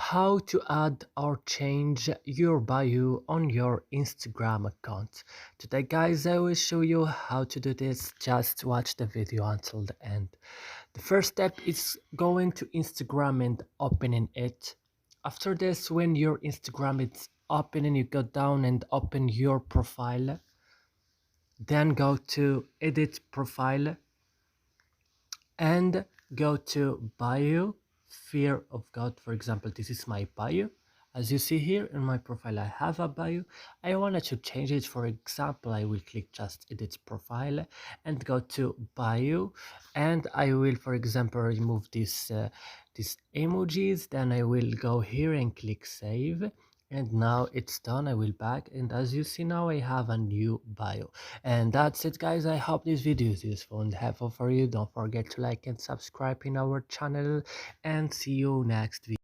how to add or change your bio on your Instagram account. Today guys, I will show you how to do this. Just watch the video until the end. The first step is going to Instagram and opening it. After this, when your Instagram is opening, you go down and open your profile, then go to edit profile and go to bio, fear of God. For example, this is my bio. As you see here in my profile, I have a bio. I wanted to change it. For example, I will click just edit profile and go to bio, and I will, for example, remove these emojis. Then I will go here and click save, and now it's done. I will back, and as you see now, I have a new bio. And that's it guys, I hope this video is useful and helpful for you. Don't forget to like and subscribe in our channel, and see you next video.